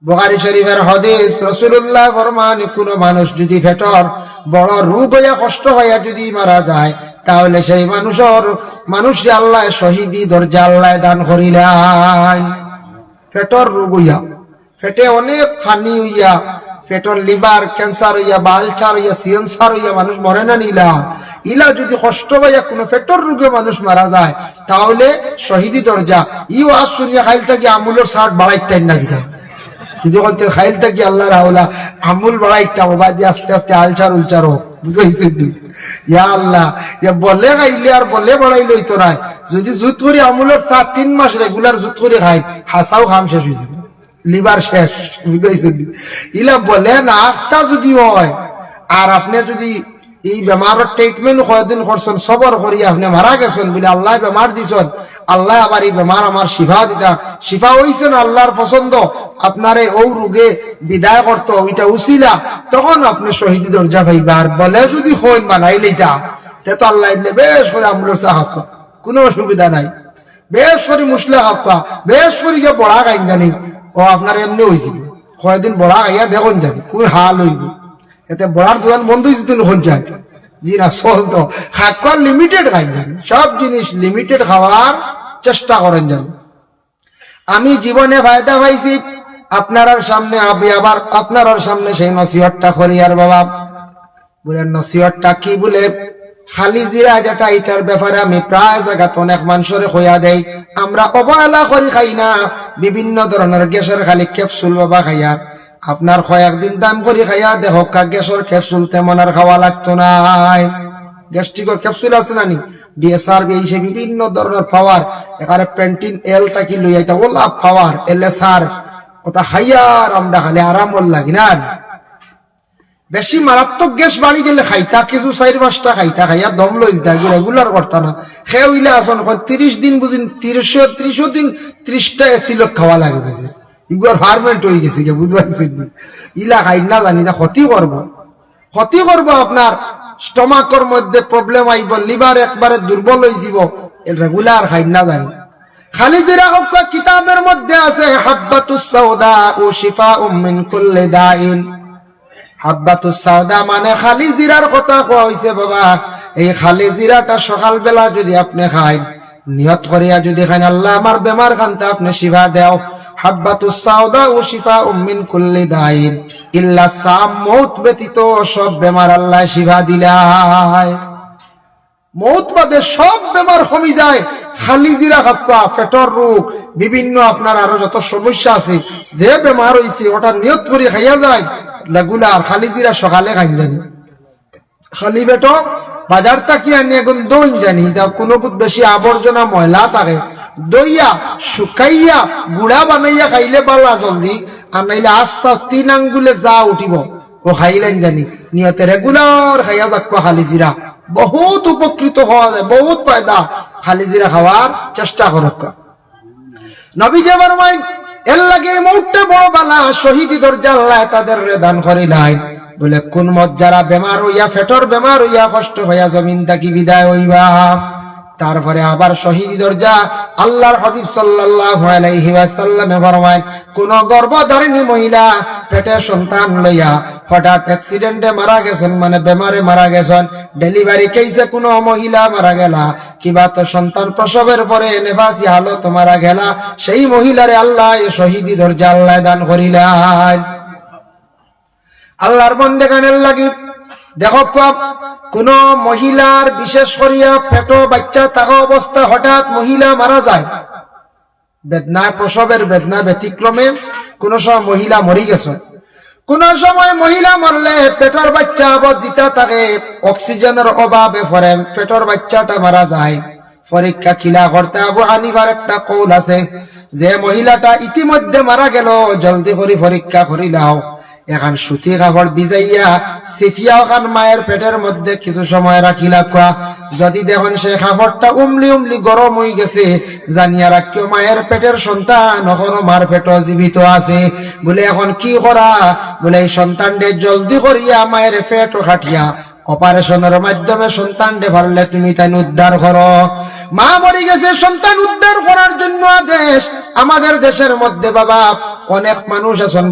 বুখারী শরীফের হাদিস, রাসূলুল্লাহ ফরমান, কোন মানুষ যদি পেটর বড় রোগ হইয়া কষ্ট হইয়া যদি মারা যায়, তাহলে সেই মানুষকে আল্লাহ শহীদি দরজা আল্লাহ দান করিলেন। পেটর রোগ হইয়া, পেটে অনেক ফানি হইয়া, পেটর লিভার ক্যান্সার হইয়া বা আলসার হইয়া সিএনসার হইয়া মানুষ মরে না নিলা, ইলা যদি কষ্ট হইয়া কোনো পেটর রোগে মানুষ মারা যায়, তাহলে শহীদি দরজা। ইও আজ শুনিয়া খাইল থাকি আমুলের শার্ট বাড়াইতেন না কিনা, কিন্তু খাইল থাকি আল্লাহর হাওলা আমুল বাড়াইতাম, বাদে আস্তে আস্তে আলসার উলচার হোক, বুঝাইছেন? ইয়া আল্লাহ, বলে খাইলে আর বলে বাড়াইলে হইতো না। যদি জুত করি আমুলের 4-3 মাস রেগুলার জুত করে খাই, হাসাও খাম শেষ হয়ে যাবে, লিভার শেষ, বুঝাইছেন? ইলা বলে না আখতা যদি হয়, আর আপনি যদি এই বেমারের ট্রিটমেন্ট কয়দিন করছেন, সবর করি আপনি মারা গেছেন বলে আল্লাহ বেমার দিছেন, আল্লাহ আবার এই বেমার আমার শিফা দিতা, শিফা হইছেন আল্লাহর পছন্দ, আপনারে ও রোগে বিদায় করতো, ওইটা উসিলা, তখন আপনি শহীদ দরজা পাইবা। আর বলে যদি হইন বানাইলে এটা, তে তো আল্লাহ বেশ করে আমলো সাহাব, কোনো অসুবিধা নাই, বেশ করে মুসলে হাপ্পা, বেশ করে গিয়ে বড়া গাইন জানি, ও আপনার এমনি হয়েছিল কয়েকদিন বড়া গাইয়া দেখুন জানি কোন হাল হইব। এতে বড়ার দোকান বন্ধ হয়েছে হন যায়, জি না চলতো, খাওয়ার লিমিটেড খাই জানি, সব জিনিস লিমিটেড খাওয়ার চেষ্টা করেন জানি। আমি জীবনে ফায়দা পাইছি, আপনার সামনে আমি আবার আপনার সামনে সেই নসিহতটা করি। আর বাবা বলেন নসিহতটা কি? বলে খালি জিরা যেটা, এটার ব্যাপারে আমি প্রায় জায়গাতে অনেক মানুষের হইয়া দেই, আমরা অবহেলা করি খাই না। বিভিন্ন ধরনের গ্যাসের খালি ক্যাপসুল বাবা খাইয়া, আপনার কয়েকদিন দাম করি খাইয়া দেখো গ্যাসের ক্যাপসুল তেমন আর খাওয়া লাগতো না। গ্যাস্ট্রিকের ক্যাপসুল আছে না নি, ডিএসআর সে বিভিন্ন ধরনের পাওয়ার, এখানে পেন্টিন এল তাকি লইয়াইতা ওলা পাওয়ার এলএসআর, ওটা খাইয়ার আমরা খালি আরাম লাগি না। বেশি মারাত্মক গ্যাস বাড়ি গেলে খাইতা কিছু 4-5টা খাইতা, খাইয়া দম লইতা, রেগুলার করতা না। খেয়ে হইলে আসন 30 দিন বুঝিন, 30 দিন 30টা এসি লোক খাওয়া লাগে, বুঝি ইগুয়ার ফার্মেন্ট হয়ে গেছে, বুঝবাইছেন? ইলা খাই না জানি না ক্ষতি করবো, আপনার স্টমাকের মধ্যে প্রবলেম আইব, লিভার একবারে দুর্বল হয়ে যাব, রেগুলার খাই না জানি। খালি জিরা কিতাবের মধ্যে আছে হাব্বাতুস সাউদা ও শিফাউম মিন কুল্লি দাইন। হাব্বাতুস সাউদা মানে খালি জিরার কথা কোয়া হইছে বাবা। এই খালি জিরাটা সকাল বেলা যদি আপনি খাই, নিয়ত করিয়া যদি খান, আল্লাহ আমার বেমার খানতে আপনি শিফা দেও। হাব্বাতুস সাউদা ও শিফাউম মিন কুল্লি দাইন ইল্লা সাম, মউত ব্যতীত সব বেমার আল্লাহ শিফা দিলায়। মউত বাদে সব বেমার কমি যায়। খালি জিরা খাপ্পা, পেটর রোগ, বিভিন্ন আপনার আরো যত সমস্যা আছে, যে বেমার হইছে ওটা নিয়ত করে খাইয়া যায় রেগুলার। খালি জিরা সকালে খাই জানি, খালি পেট বাজার তাকিয়া নিয়ে এখন দইন জানি, কোনো বেশি আবর্জনা ময়লা থাকে, দইয়া শুকাইয়া গুড়া বানাইয়া খাইলে পালা জলদি, আর নাইলে আস্তা 3 আঙ্গুলে যা উঠিব ও খাইলেন জানি। নিয়তে রেগুলার খাইয়া থাকবো খালি জিরা, বহুত উপকৃত হওয়া যায়, বহুত ফায়দা। খালি জিরা খাওয়ার চেষ্টা করক। নবী যে ফরমায় এর লাগে মউতটা বড় বালা, শহীদি দরজা আল্লাহ তাদের দান করিলাই। বলে কোন মত যারা বেমার হইয়া, পেটর বেমার হইয়া কষ্ট হইয়া জমিন থাকি বিদায় হইবা, তারপরে আবার শহীদি দরজা আল্লাহর হাবিব সাল্লাল্লাহু আলাইহি ওয়াসাল্লাম ফরমায়, কোন গর্ভধারিণী মহিলা পেটে সন্তান লইয়া হঠাৎ অ্যাক্সিডেন্টে মারা গেছেন, মানে বেমারে মারা গেছেন, ডেলিভারি কেসে কোন মহিলা মারা গেলা, কিবা তো সন্তান প্রসবের পরে নেফাসি হালত মারা গেলা, সেই মহিলারে আল্লাহ শহীদি দরজা আল্লাহ দান করিলেন। আল্লাহর বন্দেগানের লাগি দেখো, কোন মহিলার বিশেষ করিয়া পেট বাচ্চা থাকা অবস্থা হঠাৎ মহিলা মারা যায়, বেদনা, প্রসবের বেদনা ব্যতিক্রমে কোন সময় মহিলা মরি গেছে। কোন সময় মহিলা মরলে পেটের বাচ্চা জিতা থাকে, অক্সিজেনের অভাবে পরে পেটের বাচ্চাটা মারা যায়। পরীক্ষা খিলা করতে আবু হানিফার একটা কৌল আছে যে মহিলাটা ইতিমধ্যে মারা গেল, জলদি করে পরীক্ষা করিলাও। এখন সুতি কাপড় ভিজাইয়া সিফিয়া খান মায়ের পেটের মধ্যে কিছু সময় রাখিলা, যদি দেখেন সে কাপড়টা উমলি গরম হয়ে গেছে, জানিয়া রাখিও মায়ের পেটের সন্তান এখনো মার পেট জীবিত আছে। বলে এখন কি করা? বলে এই সন্তানকে জলদি করিয়া মায়ের পেট খাটিয়া অপারেশনের মাধ্যমে সন্তানকে পারলে তুমি তাই উদ্ধার করো। মা মরে গেছে, সন্তান উদ্ধার করার জন্য আদেশ। আমাদের দেশের মধ্যে বাবা অনেক মানুষ আছেন